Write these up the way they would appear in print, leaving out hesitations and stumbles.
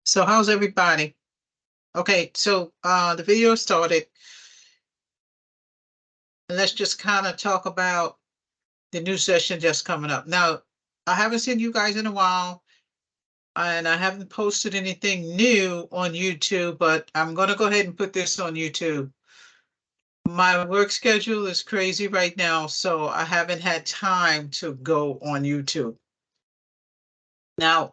So how's everybody? Okay, so the video started, and let's just kind of talk about the new session just coming up. Now, I haven't seen you guys in a while, and I haven't posted anything new on YouTube, but I'm gonna go ahead and put this on YouTube. My work schedule is crazy right now, so I haven't had time to go on YouTube. Now,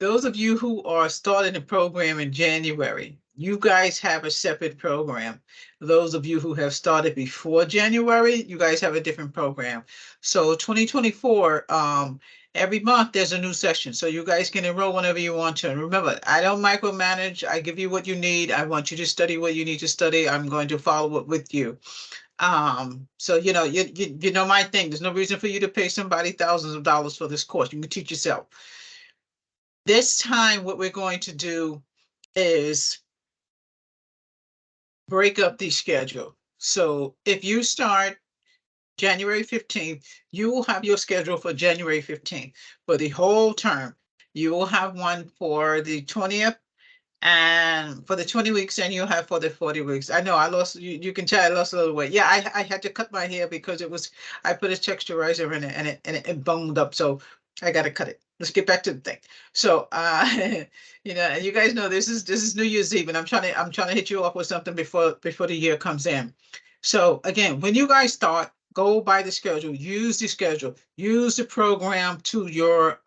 those of you who are starting a program in January, you guys have a separate program. Those of you who have started before January, you guys have a different program. So 2024, every month there's a new session. So you guys can enroll whenever you want to. And remember, I don't micromanage. I give you what you need. I want you to study what you need to study. I'm going to follow it with you. So you know my thing. There's no reason for you to pay somebody thousands of dollars for this course. You can teach yourself. This time, what we're going to do is break up the schedule. So if you start January 15th, you will have your schedule for January 15th for the whole term. You will have one for the 20th and for the 20 weeks, and you'll have for the 40 weeks. I know I lost, you can tell I lost a little weight. Yeah, I had to cut my hair because I put a texturizer in it and it boned up. So I got to cut it. Let's get back to the thing. So, you guys know this is New Year's Eve, and I'm trying to hit you off with something before the year comes in. So again, when you guys start, go by the schedule, use the program to your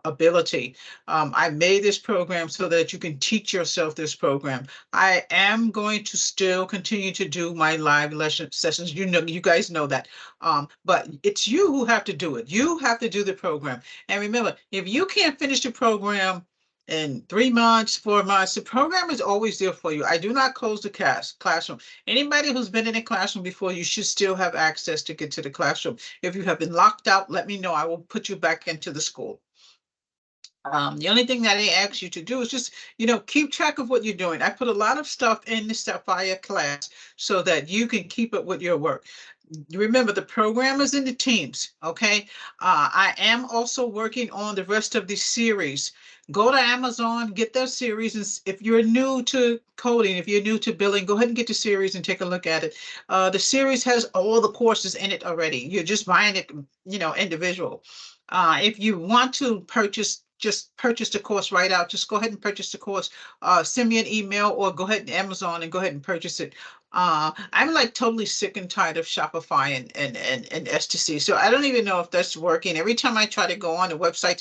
ability. I made this program so that you can teach yourself this program. I am going to still continue to do my live lesson sessions. You guys know that. But it's you who have to do it. You have to do the program. And remember, if you can't finish the program in 3 months, 4 months, the program is always there for you. I do not close the classroom. Anybody who's been in a classroom before, you should still have access to get to the classroom. If you have been locked out, let me know. I will put you back into the school. The only thing that I ask you to do is just, keep track of what you're doing. I put a lot of stuff in the Sapphire class so that you can keep up with your work. You remember, the program is in the teams, okay? I am also working on the rest of the series. Go to Amazon, get that series. And if you're new to coding, if you're new to billing, go ahead and get the series and take a look at it. The series has all the courses in it already. You're just buying it, individual. If you want to just purchase the course right out. Just go ahead and purchase the course. Send me an email or go ahead to Amazon and go ahead and purchase it. I'm like totally sick and tired of Shopify and STC. So I don't even know if that's working. Every time I try to go on the website,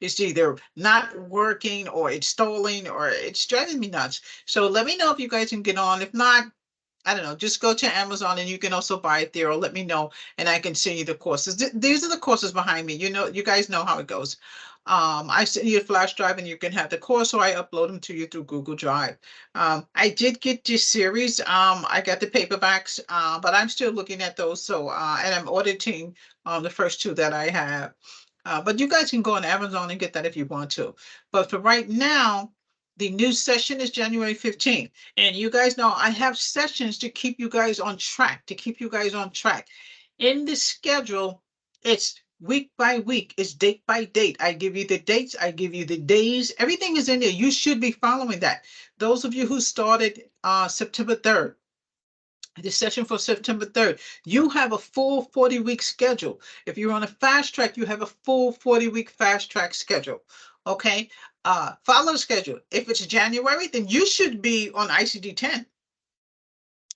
it's either not working or it's stalling or it's driving me nuts. So let me know if you guys can get on. If not, I don't know, just go to Amazon and you can also buy it there or let me know and I can send you the courses. These are the courses behind me. You guys know how it goes. I send you a flash drive and you can have the course or I upload them to you through Google Drive. I did get this series. I got the paperbacks, but I'm still looking at those. So, and I'm auditing the first two that I have. But you guys can go on Amazon and get that if you want to. But for right now, the new session is January 15th. And you guys know I have sessions to keep you guys on track, In the schedule, it's week by week, it's date by date. I give you the dates, I give you the days, everything is in there. You should be following that. Those of you who started September 3rd, the session for September 3rd, you have a full 40-week schedule. If you're on a fast track, you have a full 40-week fast track schedule. Okay. Follow the schedule. If it's January, then you should be on ICD 10.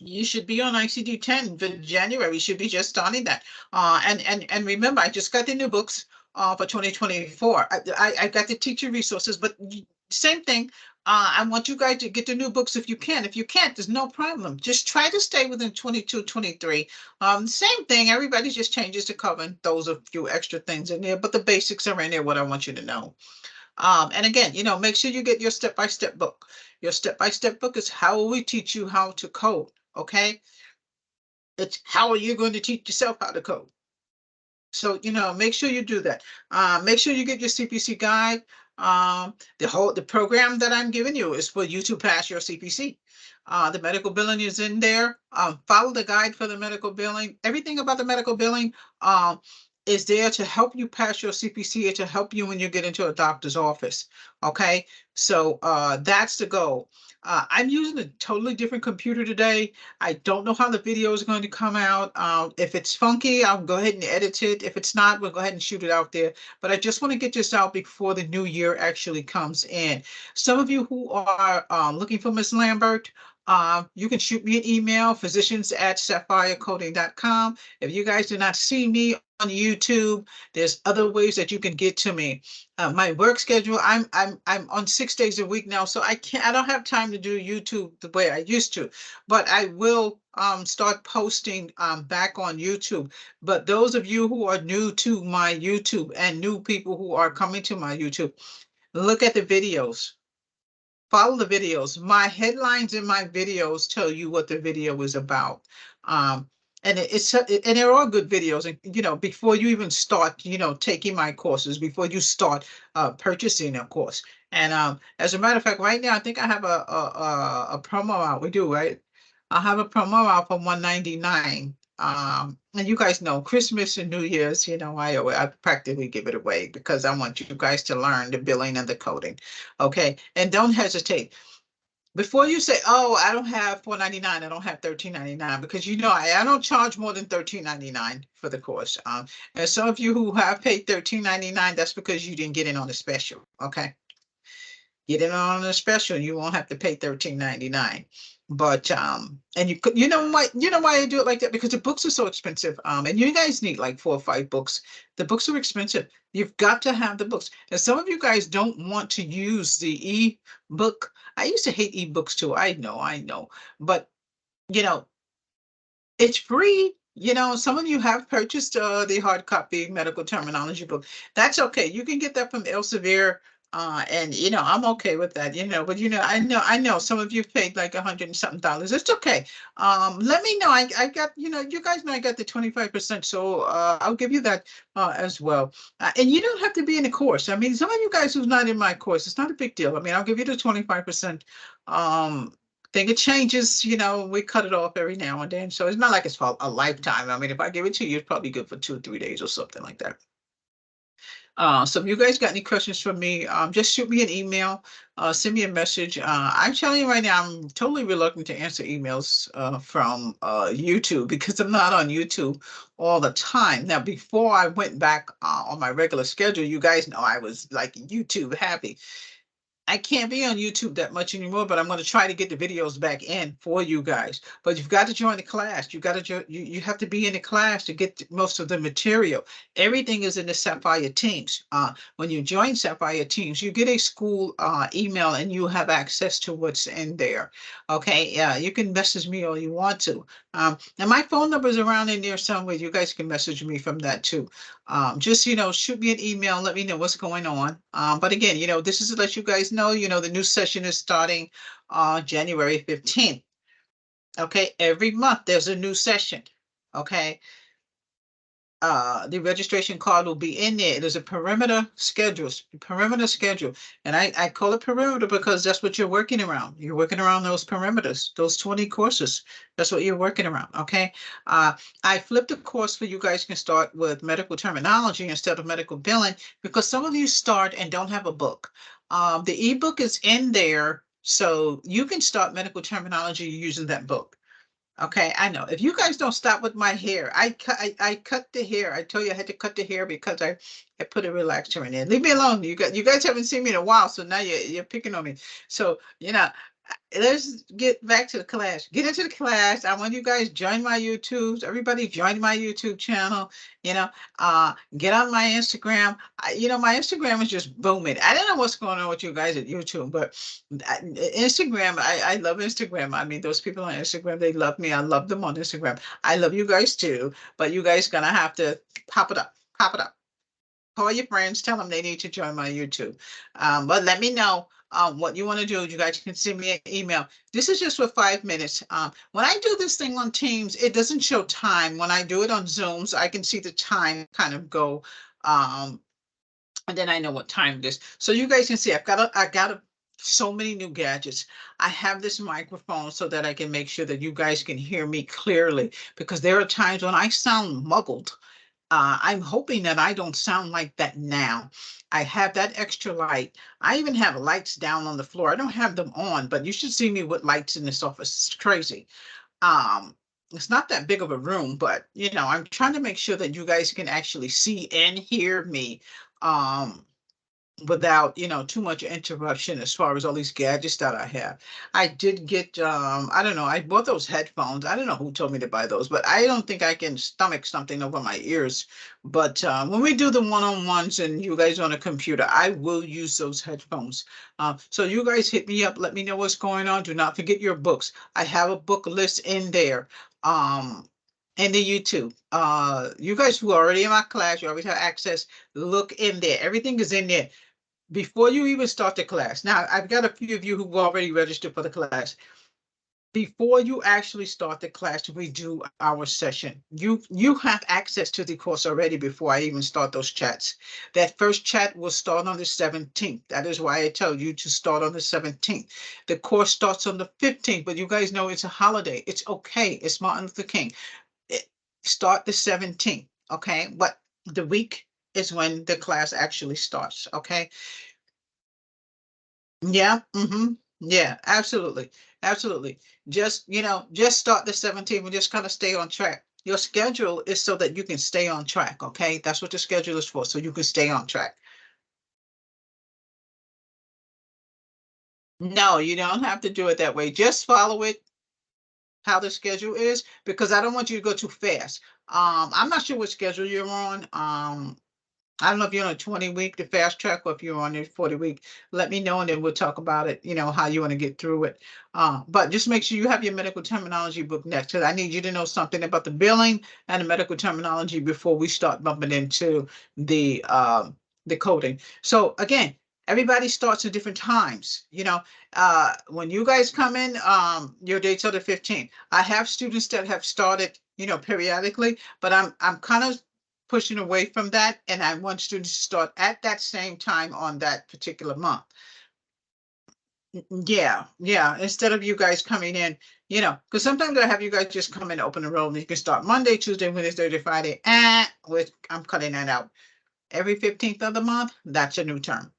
You should be on ICD 10 for January. You should be just starting that. And remember, I just got the new books for 2024. I got the teacher resources, but same thing. I want you guys to get the new books if you can. If you can't, there's no problem. Just try to stay within 22, 23. Same thing. Everybody just changes the cover and throws a few extra things in there, but the basics are in there, what I want you to know. And again, make sure you get your step-by-step book. Your step-by-step book is how will we teach you how to code, okay? It's how are you going to teach yourself how to code? So, make sure you do that. Make sure you get your CPC guide. The program that I'm giving you is for you to pass your CPC. The medical billing is in there. Follow the guide for the medical billing. Everything about the medical billing is there to help you pass your CPC and to help you when you get into a doctor's office. Okay, so that's the goal. I'm using a totally different computer today. I don't know how the video is going to come out. If it's funky, I'll go ahead and edit it. If it's not, we'll go ahead and shoot it out there. But I just want to get this out before the new year actually comes in. Some of you who are looking for Ms. Lambert, you can shoot me an email, physicians@sapphirecoding.com. If you guys do not see me on YouTube, there's other ways that you can get to me. My work schedule, I'm on 6 days a week now, so I don't have time to do YouTube the way I used to, but I will start posting back on YouTube. But those of you who are new to my YouTube and new people who are coming to my YouTube, look at the videos. Follow the videos. My headlines in my videos tell you what the video is about. And they're all good videos. And before you even start, taking my courses, before you start purchasing a course. And as a matter of fact, right now I think I have a promo out. We do, right? I have a promo out for $199. And you guys know Christmas and New Year's, I practically give it away because I want you guys to learn the billing and the coding. Okay. And don't hesitate. Before you say, oh, I don't have $4.99, I don't have $13.99, because I don't charge more than $13.99 for the course. And some of you who have paid $13.99, that's because you didn't get in on a special. Okay. Get in on a special, you won't have to pay $13.99. But and you know why I do it like that? Because the books are so expensive. And you guys need like 4 or 5 books. The books are expensive. You've got to have the books. And some of you guys don't want to use the e-book. I used to hate ebooks too. I know. But it's free. Some of you have purchased the hard copy medical terminology book. That's okay. You can get that from Elsevier. And I'm okay with that, but I know some of you paid like $100 and something. It's okay. Let me know. I got, you guys know I got the 25%. So I'll give you that as well. And you don't have to be in a course. I mean, some of you guys who's not in my course, it's not a big deal. I mean, I'll give you the 25%. Think it changes, we cut it off every now and then. So it's not like it's for a lifetime. I mean, if I give it to you, it's probably good for 2 or 3 days or something like that. So if you guys got any questions for me, just shoot me an email, send me a message. I'm telling you right now, I'm totally reluctant to answer emails from YouTube because I'm not on YouTube all the time. Now, before I went back on my regular schedule, you guys know I was like YouTube happy. I can't be on YouTube that much anymore, but I'm going to try to get the videos back in for you guys. But you've got to join the class. You have to be in the class to get most of the material. Everything is in the Sapphire Teams. When you join Sapphire Teams, you get a school email and you have access to what's in there. Okay, yeah, you can message me all you want to. And my phone number is around in there somewhere. You guys can message me from that too. Just, shoot me an email, let me know what's going on. But again, this is to let you guys know, the new session is starting January 15th. Okay, every month there's a new session. Okay. The registration card will be in there. There's a perimeter schedule, And I call it perimeter because that's what you're working around. You're working around those perimeters, those 20 courses. That's what you're working around, okay? I flipped a course for you guys can start with medical terminology instead of medical billing because some of you start and don't have a book. The ebook is in there, so you can start medical terminology using that book. Okay, I know. If you guys don't stop with my hair, I cut the hair. I told you I had to cut the hair because I put a relaxer in there. Leave me alone. You guys haven't seen me in a while, so now you're picking on me. So let's get back to the class. Get into the class. I want you guys join my YouTubes. Everybody join my YouTube channel. Get on my Instagram. My Instagram is just booming. I don't know what's going on with you guys at YouTube, but Instagram, I love Instagram. I mean, those people on Instagram, they love me. I love them on Instagram. I love you guys too, but you guys gonna have to pop it up. Call your friends, tell them they need to join my YouTube. But let me know what you want to do. You guys can send me an email. This is just for 5 minutes. When I do this thing on Teams, it doesn't show time. When I do it on Zooms, I can see the time kind of go. And then I know what time it is. So you guys can see I got so many new gadgets. I have this microphone so that I can make sure that you guys can hear me clearly because there are times when I sound muffled. I'm hoping that I don't sound like that now. I have that extra light. I even have lights down on the floor. I don't have them on, but you should see me with lights in this office. It's crazy. Um, it's not that big of a room, but I'm trying to make sure that you guys can actually see and hear me. Without too much interruption as far as all these gadgets that I have. I did get I don't know, I bought those headphones. I don't know who told me to buy those, but I don't think I can stomach something over my ears. But when we do the one-on-ones and you guys on a computer, I will use those headphones. So you guys hit me up, let me know what's going on. Do not forget your books. I have a book list in there. In the YouTube. You guys who are already in my class, you always have access. Look in there. Everything is in there before you even start the class. Now, I've got a few of you who've already registered for the class. Before you actually start the class, we do our session. You have access to the course already before I even start those chats. That first chat will start on the 17th. That is why I tell you to start on the 17th. The course starts on the 15th, but you guys know it's a holiday. It's okay. It's Martin Luther King. Start the 17th, okay? But the week is when the class actually starts, okay? Yeah, yeah, absolutely. Absolutely. Just start the 17th and just kind of stay on track. Your schedule is so that you can stay on track, okay? That's what the schedule is for, so you can stay on track. No, you don't have to do it that way. Just follow it how the schedule is because I don't want you to go too fast. I'm not sure what schedule you're on. I don't know if you're on a 20-week, the fast track, or if you're on a 40-week. Let me know and then we'll talk about it, how you want to get through it. But just make sure you have your medical terminology book next because I need you to know something about the billing and the medical terminology before we start bumping into the coding. So again, everybody starts at different times. When you guys come in, your date's on the 15th. I have students that have started, periodically, but I'm kind of pushing away from that, and I want students to start at that same time on that particular month. Yeah, yeah. Instead of you guys coming in, because sometimes I have you guys just come in, open the room, and you can start Monday, Tuesday, Wednesday, Thursday, Friday, with I'm cutting that out. Every 15th of the month, that's a new term.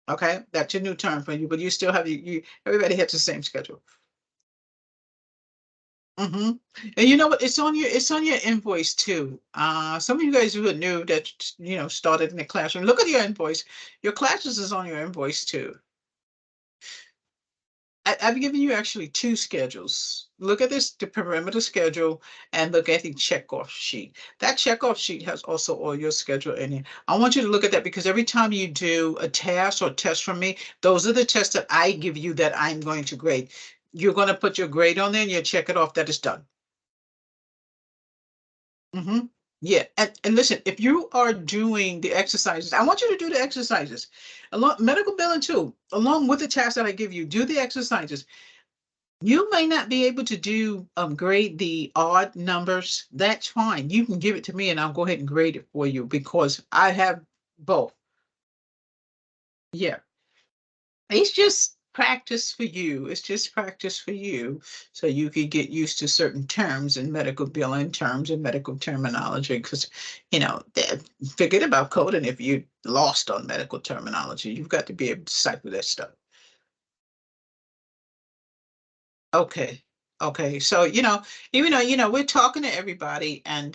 Okay, that's a new term for you, but you still have you everybody has the same schedule. hmm And you know what? It's on your invoice too. Some of you guys who are new that started in the classroom, look at your invoice. Your classes is on your invoice too. I've given you actually two schedules. Look at this, the perimeter schedule, and look at the checkoff sheet. That checkoff sheet has also all your schedule in it. I want you to look at that because every time you do a task or test from me, those are the tests that I give you that I'm going to grade. You're going to put your grade on there and you check it off that it's done. hmm Yeah, and listen, if you are doing the exercises, I want you to do the exercises. Along medical billing too, along with the tasks that I give you, do the exercises. You may not be able to do grade the odd numbers. That's fine. You can give it to me and I'll go ahead and grade it for you because I have both. Yeah. It's just practice for you. It's just practice for you so you could get used to certain terms and medical billing terms and medical terminology. Because, forget about coding if you're lost on medical terminology. You've got to be able to decipher that stuff. Okay. Okay. So, even though, we're talking to everybody and,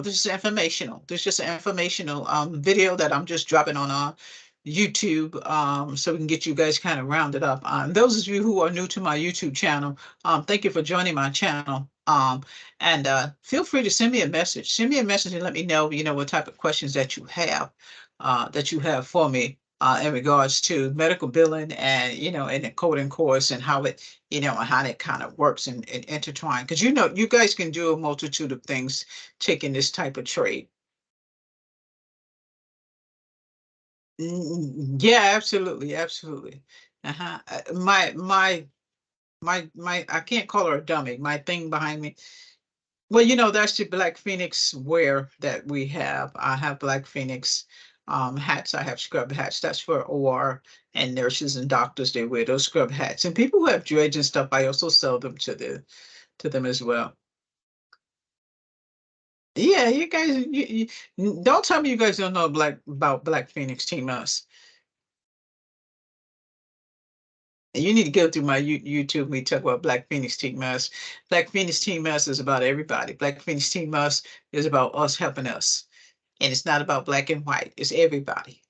this is informational. This is just an informational video that I'm just dropping on YouTube so we can get you guys kind of rounded up. Those of you who are new to my YouTube channel, thank you for joining my channel. And feel free to send me a message. Send me a message and let me know, what type of questions that you have for me in regards to medical billing and, and the coding course and how it, and how that kind of works and intertwine. Because, you guys can do a multitude of things taking this type of trade. Yeah, absolutely, absolutely. Uh-huh. My, I can't call her a dummy. My thing behind me. Well, that's the Black Phoenix wear that we have. I have Black Phoenix hats. I have scrub hats. That's for OR and nurses and doctors. They wear those scrub hats. And people who have dreads and stuff, I also sell them to them as well. Yeah, you guys, don't tell me you guys don't know about Black Phoenix Team Us. You need to go through my YouTube. We talk about Black Phoenix Team Us. Black Phoenix Team Us is about everybody. Black Phoenix Team Us is about us helping us, and it's not about black and white. It's everybody.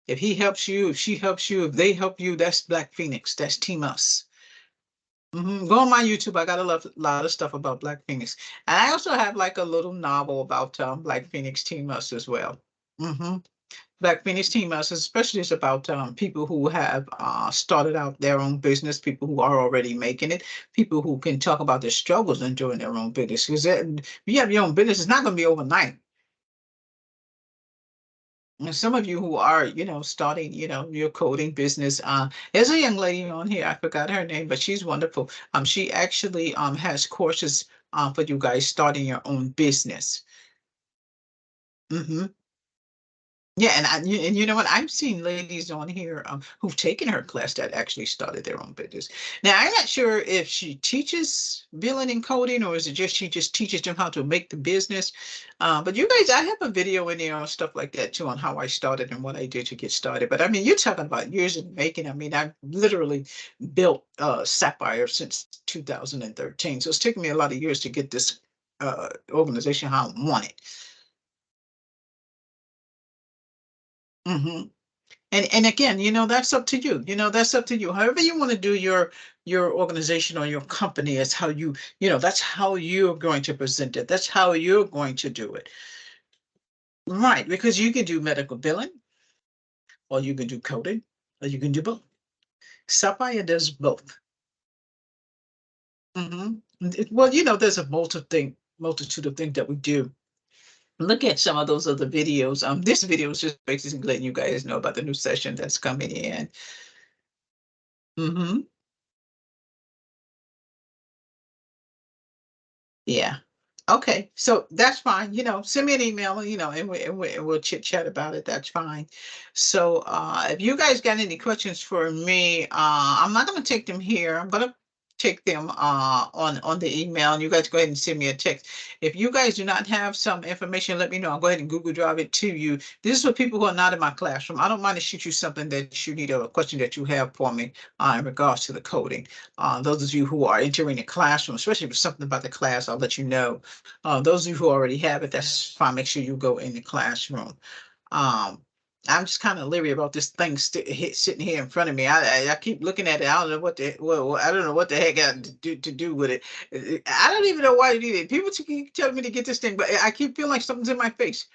If he helps you, if she helps you, if they help you, that's Black Phoenix. That's Team Us. Go on my YouTube. I got lot of stuff about Black Phoenix, and I also have like a little novel about Black Phoenix Team Us as well. hmm Black Phoenix Team Us, especially is about people who have started out their own business, people who are already making it, people who can talk about their struggles in doing their own business. Because if you have your own business, it's not going to be overnight. And some of you who are, starting, your coding business, there's a young lady on here, I forgot her name, but she's wonderful. She actually has courses for you guys starting your own business. hmm Yeah, and you know what? I've seen ladies on here who've taken her class that actually started their own business. Now, I'm not sure if she teaches billing and coding, or is it just she just teaches them how to make the business. But you guys, I have a video in there on stuff like that too, on how I started and what I did to get started. But I mean, you're talking about years in making. I mean, I've literally built Sapphire since 2013, so it's taken me a lot of years to get this organization how I want it. hmm and again, that's up to you. That's up to you. However you want to do your organization or your company is how that's how you're going to present it. That's how you're going to do it. Right, because you can do medical billing, or you can do coding, or you can do both. Sapphire does both. Well, there's a multitude of things that we do. Look at some of those other videos. This video is just basically letting you guys know about the new session that's coming in. hmm Yeah. Okay. So that's fine. Send me an email, and we'll chit chat about it. That's fine. So if you guys got any questions for me, I'm not going to take them here. I'm going to take them on the email, and you guys go ahead and send me a text. If you guys do not have some information, let me know. I'll go ahead and Google Drive it to you. This is for people who are not in my classroom. I don't mind to shoot you something that you need, a question that you have for me in regards to the coding. Those of you who are entering the classroom, especially if it's something about the class, I'll let you know. Those of you who already have it, that's fine. Make sure you go in the classroom. Um, I'm just kind of leery about this thing sitting here in front of me. I keep looking at it. I don't know what the well, I don't know what the heck I to do with it. I don't even know why you need it. People keep telling me to get this thing, but I keep feeling like something's in my face.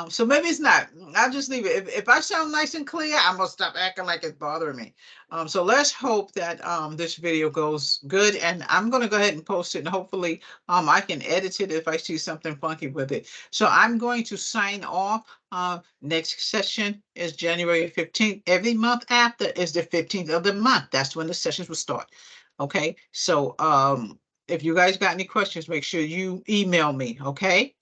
So maybe it's not. I'll just leave it. If I sound nice and clear, I'm gonna stop acting like it's bothering me. So let's hope that this video goes good, and I'm gonna go ahead and post it, and hopefully I can edit it if I see something funky with it. So I'm going to sign off. Next session is January 15th. Every month after is the 15th of the month. That's when the sessions will start. Okay. So if you guys got any questions, make sure you email me. Okay.